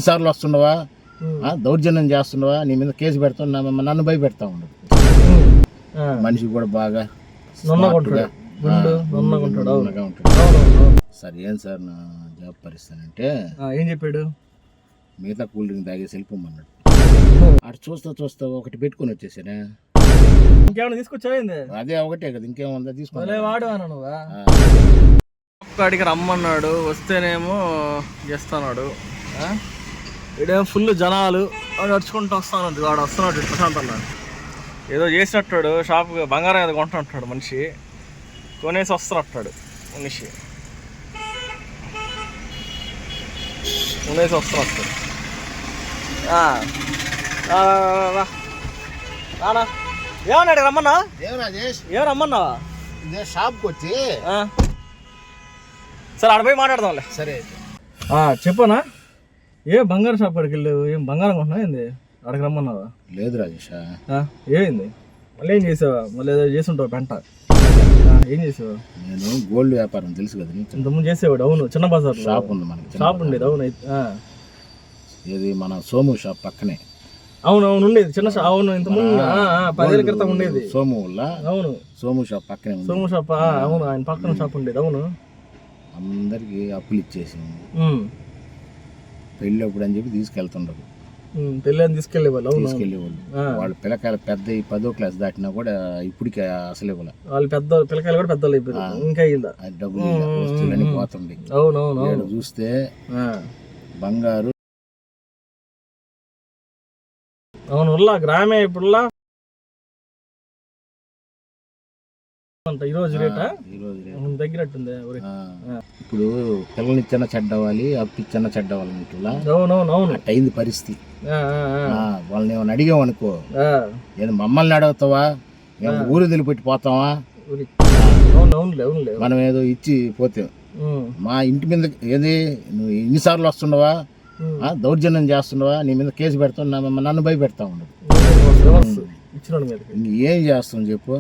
సార్లు వస్తుండవా, దౌర్జన్యం చేస్తుండవా, నీ మీద కేసు పెడతా నన్ను భయపెడతా ఉండదు. మనిషి కూడా బాగా సార్ ఏం సార్ నా జాబ్ పరిస్థితి ఏం చెప్పాడు? మిగతా కూల్ డ్రింక్ తాగేసి వెళ్ళిపోమన్నాడు. అటు చూస్తా ఒకటి పెట్టుకుని వచ్చేసానే. ఇంకేమైనా తీసుకొచ్చాయింది? అదే ఒకటే కదా, ఇంకేముందా తీసుకోవాలి. వాడు నువ్వు అడిగి రమ్మన్నాడు, వస్తేనేమో చేస్తున్నాడు. ఇడేమో ఫుల్ జనాలు నడుచుకుంటూ వస్తాను. వాడు వస్తున్నాడు ప్రశాంత్, ఏదో చేసినట్టాడు. షాప్ బంగారం ఏదో కొంటుంటాడు మనిషి, కొనేసి వస్తున్నట్టాడు మనిషి, కొనేసి వస్తున్నట్టాడు. రానా ఏమన్నాడు? రమ్మన్నా ఏం రమ్మన్నావా? షాప్కి వచ్చి సరే ఆడ పోయి మాట్లాడదాంలే. సరే చెప్పనా? ఏ బంగారం షాప్ అడికి వెళ్ళావు? ఏం బంగారం కొంటున్నావు? ఏంది అక్కడికి రమ్మన్నావా? లేదు రాజేష్. ఏమైంది? మళ్ళీ ఏం చేసావా? మళ్ళీ ఏదో చేస్తుంటావు పెంట. ఏం చేసావు? నేను గోల్డ్ వ్యాపారం తెలుసు కదా, ఇంతకుముందు చేసేవాడు. అవును, చిన్న బజార్ షాప్ ఉంది మనకి. షాప్ ఉండేది. అవును, ఇది మన సోము షాప్ పక్కనే. అవును ఉండేది చిన్న షాప్. అవును, ఇంతకుముందు 10 ఏళ్ళ క్రితం ఉండేది సోము వల్ల. అవును, సోము షాప్ పక్కనే. సోము షాప్. అవును, ఆయన పక్కన షాప్ ఉండేది. అవును, అందరికి అప్పులు ఇచ్చేసి పెళ్ళి అప్పుడు అని చెప్పి తీసుకెళ్తుండరు. పెళ్ళని తీసుకెళ్ళేవాళ్ళు. తీసుకెళ్ళేవాళ్ళు. వాళ్ళు పిల్లకాయలు పెద్ద 10వ క్లాస్ దాటినా కూడా ఇప్పటికి అసలు ఇవ్వాలి. వాళ్ళు పెద్ద పిల్లకాయలు కూడా పెద్దలు అయిపోయారు. ఇంకా డబ్బులు వస్తువులన్నీ పోతుంది. అవునవును, చూస్తే బంగారు. అవును, గ్రామే ఇప్పుడులా ఈరోజు రేటా తగ్గినట్టుంది. ఇప్పుడు పిల్లల్ని ఇచ్చిన చెడ్డవాలి, అప్పు ఇచ్చిన చెడ్డవాలి అన్నట్లా. అవునవును, అయింది పరిస్థితి. వాళ్ళని ఏమైనా అడిగామనుకో, ఏదో మమ్మల్ని అడుగుతావా, మేము ఊరు తెలిపెట్టి పోతావా? మనం ఏదో ఇచ్చి పోతే మా ఇంటి మీద ఏది నువ్వు ఇన్నిసార్లు వస్తుండవా, దౌర్జన్యం చేస్తుండవా, నీ మీద కేసు పెడతా నన్ను భయపెడతా ఉండదు. ఏం చేస్తాం చెప్పు?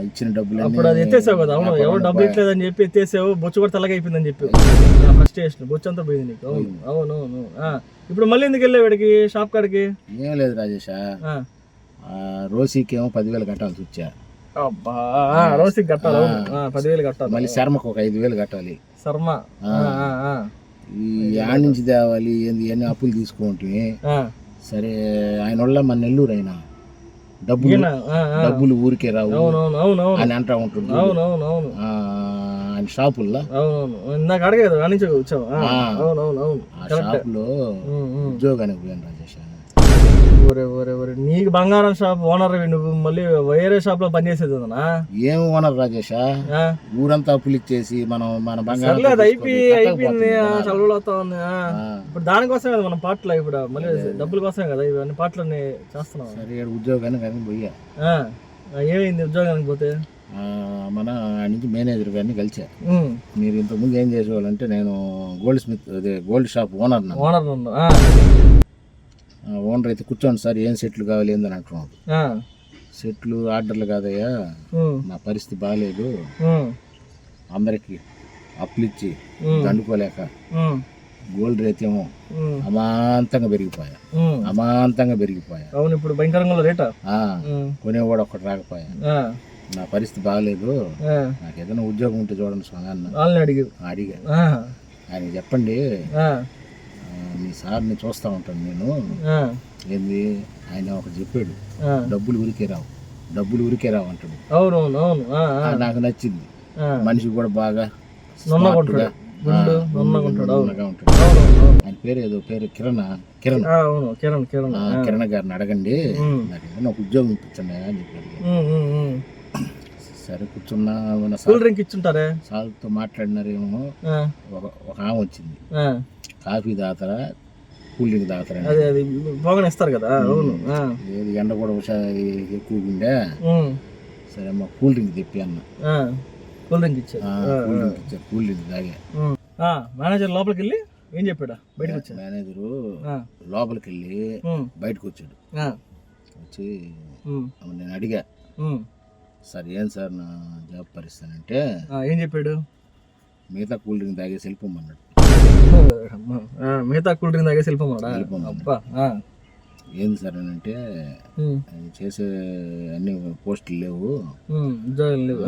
ఇచ్చిన డబ్బులు అప్పుడు అది ఎత్తేసావు కదా. అవును, ఎవరు డబ్బులు ఇట్లేదని చెప్పి ఎత్తేసావు. బొచ్చు కూడా తెల్లగా అయిపోయిందని చెప్పి ఫ్రస్ట్రేషన్, బొచ్చు అంతా పోయింది నీకు. అవును. ఇప్పుడు మళ్ళీ ఎందుకు వెళ్ళావు వాడికి షాప్ కాడికి? ఏం లేదు రాజేష్, రోసీకి ఏమో 10,000 కట్టాల్సి వచ్చా. రోసీకి కట్టాలి. 10,000 కట్టాలి. మళ్ళీ శర్మకు ఒక 5,000 కట్టాలి. శర్మ ఈ యాడ్ నుంచి తేవాలి ఏంది అన్ని అప్పులు తీసుకుంటే. సరే ఆయన వల్ల మన నెల్లూరు అయినా డబ్బులు ఊరికే రావు అని అంటా ఉంటుంది ఆయన షాపుల్లో. ఇందాక అడగదు షాప్ లో ఉద్యోగానికి పోయాను రాజేష్. నీకు బంగారం షాప్ ఓనర్ నువ్వు, మళ్ళీ వేరే షాప్ లో పనిచేసేది. ఏం ఓనర్ రాజేష్? ఊరంతా అప్పులు ఇచ్చేసి మన బంగారం అయిపోయింది. చదువులు అవుతా ఉంది. ఇప్పుడు దానికోసమే కదా మనం పాటలు, ఇప్పుడు మళ్ళీ డబ్బుల కోసమే కదా ఇవన్నీ పాటలన్నీ చేస్తున్నాం. సరే ఉద్యోగానికి పోయా. ఏమైంది ఉద్యోగానికి పోతే? మన నుంచి మేనేజర్ గారిని కలిసా. మీరు ఇంతకుముందు ఏం చేసేవాళ్ళంటే, నేను గోల్డ్ షాప్ ఓనర్. ఓనర్ అయితే కూర్చోండి సార్, ఏం సెట్లు కావాలి ఏందని అంటున్నాడు. సెట్లు ఆర్డర్లు కాదయ్యా, నా పరిస్థితి బాగాలేదు, అందరికి అప్పులు ఇచ్చి దండుకోలేక గోల్డ్ రేట్ ఏమో అమాంతంగా పెరిగిపోయా. అవును, ఇప్పుడు భయంకరంగా రేటా. కొనేవాడు ఒక్కటి రాకపోయా. నా పరిస్థితి బాగాలేదు, నాకు ఏదైనా ఉద్యోగం ఉంటే చూడండి స్వామి అన్న. అడిగా ఆయన చెప్పండి, మీ సార్ని చూస్తూ ఉంటాను నేను. ఏంది ఆయన ఒకటి చెప్పాడు, డబ్బులు ఊరికే రావు అంటాడు. నాకు నచ్చింది. మనిషి కూడా బాగా ఉంటాడు. ఆయన పేరు కిరణ్ గారిని అడగండి, నాకు ఏదైనా ఒక ఉద్యోగం ఇప్పించండి అని చెప్పాడు. సరే కూర్చున్నా. సార్తో మాట్లాడినారేమో. ఒక ఆమె వచ్చింది, కాఫీ తాగుతారా కూల్ డ్రింక్ తాగుతారా? బాగా ఇస్తారు కదా. ఏది ఎండ కూడా ఎక్కువగా ఉండే. సరే అమ్మ కూల్ డ్రింక్ తెప్పి అన్న. కూల్ డ్రింక్ ఇచ్చారు. కూల్ డ్రింక్ తాగా. మేనేజర్ లోపలికి వెళ్ళి ఏం చెప్పాడా? బయటకు వచ్చాడు. మేనేజరు లోపలికి వెళ్ళి బయటకు వచ్చాడు. వచ్చి నేను అడిగా, సార్ ఏం సార్ నా జాబ్ పరిస్థితి అంటే, ఏం చెప్పాడు? మిగతా కూల్ డ్రింక్ తాగేసి వెళ్ళిపోమన్నాడు. మిగతా మిగతా కూల్ డ్రింక్ తాగేసి వెళ్ళిపోమాడా? అబ్బా ఏంది సార్ అని అంటే చేసే అన్ని పోస్టులు లేవు, ఉద్యోగాలు లేవు,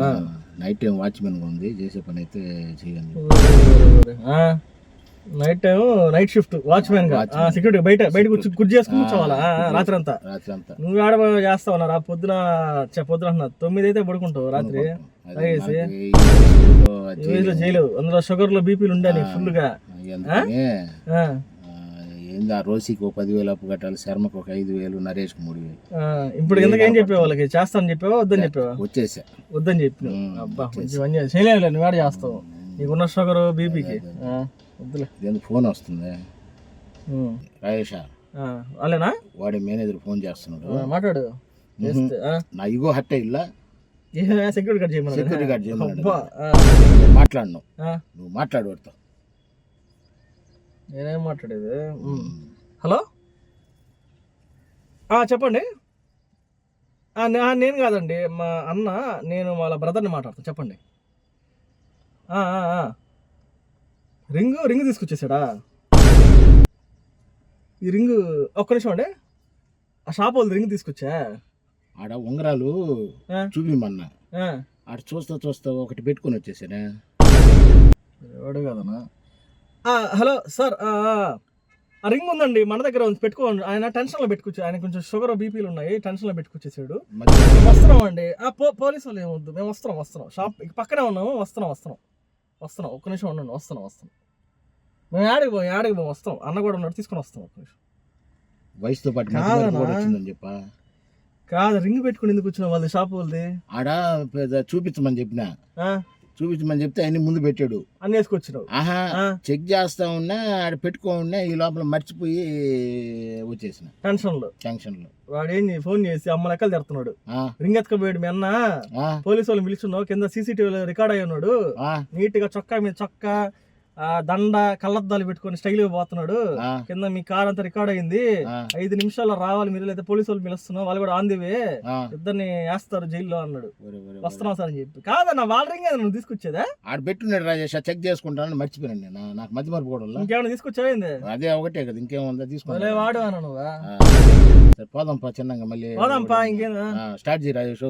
నైట్ టైం వాచ్మెన్ ఉంది, చేసే పని అయితే చేయండి. Night time night shift watchman గా సెక్యూరిటీ బయట కుర్చీ చేసుకుని కూర్చోవాలా రాత్రి అంతా? నువ్వు ఆడ చేస్తావు రా పొద్దున అంటున్నా 9 అయితే పడుకుంటావు రాత్రి తాగేసి. జైలు అందులో షుగర్ లో బీపీలు ఉండే నీకు ఫుల్ గా. ఏంది ఆ రోజుకి 10,000 అప్పు కట్టాలి, శర్మకు ఒక 5,000, నరేష్కి 3,000. ఇప్పుడు ఎందుకు ఏం చెప్పావు వాళ్ళకి? చేస్తానని చెప్పావా వద్దని చెప్పావా? వచ్చేసా వద్దని చెప్పి. అబ్బా చేయలేదు, నువ్వు ఆడ చేస్తావు నీకున్న షుగర్ బీపీకి. వద్దులే. ఫోన్ వస్తుంది రాజేష, వాళ్ళేనా? వాడి మేనేజర్ ఫోన్ చేస్తున్నాడు, మాట్లాడు. నా ఇగో హట్ట ఇల్లా సెక్యూరిటీ గార్డ్ చేయమని. సెక్యూరిటీ గార్డ్ చేయమన్నాడు. మాట్లాడను, నువ్వు మాట్లాడు వాడితో. నేనేం మాట్లాడేది? హలో చెప్పండి. నేను కాదండి, మా అన్న, నేను వాళ్ళ బ్రదర్ని మాట్లాడతాను. చెప్పండి. రింగ్ తీసుకొచ్చేసాడా? ఈ రింగ్ ఒక్క నిమిషం అండి, ఆ షాప్ వాళ్ళు రింగ్ తీసుకొచ్చా. ఆడ ఉంగరాలు చూపిమన్నా, ఆడ చూస్తా ఒకటి పెట్టుకుని వచ్చేసానే. ఎవడు కదనా? హలో సార్, ఆ రింగ్ ఉందండి మన దగ్గర ఉంది, పెట్టుకోండి. ఆయన టెన్షన్లో పెట్టుకొచ్చి, ఆయన కొంచెం షుగర్ బీపీలు ఉన్నాయి, టెన్షన్లో పెట్టుకొచ్చేసాడు. వస్తున్నాం అండి. పోలీసు వాళ్ళు ఏమొద్దు, మేము వస్తున్నాం. షాప్ పక్కనే ఉన్నాము, వస్తున్నాం. ఒక్క నిమిషం ఉండండి, వస్తున్నాం. మేము ఆడికి పోయి వస్తాం. అన్న కూడా ఉన్నాడు, తీసుకొని వస్తాం. ఒక్క నిమిషం. వయసుతో పాటు చెప్పా కాదు, రింగ్ పెట్టుకుని ఎందుకు వచ్చిన వాళ్ళది షాప్ వాళ్ళది? ఆడ చూపించమని చెప్తే అన్ని ముందు పెట్టాడు, అన్ని వేసుకొచ్చినావు. చెక్ చేస్తా ఉన్నా, ఆడ పెట్టుకో ఉన్నా, ఈ లోపల మర్చిపోయి వచ్చేసిన టెన్షన్ లో. వాడు ఏంది ఫోన్ చేసి అమ్మ లెక్కలు తెరుతున్నాడు. రింగ్ ఎత్తుకపోయాడు మీ అన్న. పోలీసు వాళ్ళని పిలుచున్నావు, కింద సీసీటీవీలో రికార్డ్ అయ్యి ఉన్నాడు. నీట్ గా చొక్కా మీద చొక్కా, దండ, కళ్ళద్దాలు పెట్టుకుని స్టైల్ గా పోతున్నాడు. కింద మీ కార్ అంతా రికార్డ్ అయింది. 5 నిమిషాల్లో రావాలి మీరు, లేదా పోలీసు వాళ్ళు పిలుస్తున్నావు, వాళ్ళు కూడా ఆన్ ది వే, ఇద్దరిని వేస్తారు జైల్లో అన్నాడు. వస్తున్నాం సార్ అని చెప్పి. కాదన్నా వాళ్ళ రింగ్ నువ్వు తీసుకొచ్చేదా? ఆడ పెట్టున్నాడు రాజేష్, చెక్ చేసుకుంటానని మర్చిపోయాను నేను. నాకు మధ్య మర్చిపోవడం. ఇంకేమైనా తీసుకొచ్చావేంది? అదే ఒకటే కదా, ఇంకేముందా? తీసుకుంటా. వాడు అన్న నువ్వా? పోదాంపా చిన్నగా, మళ్ళీ పోదాంపా. ఇంకేనా స్టార్ట్ చేయి రాజేష్.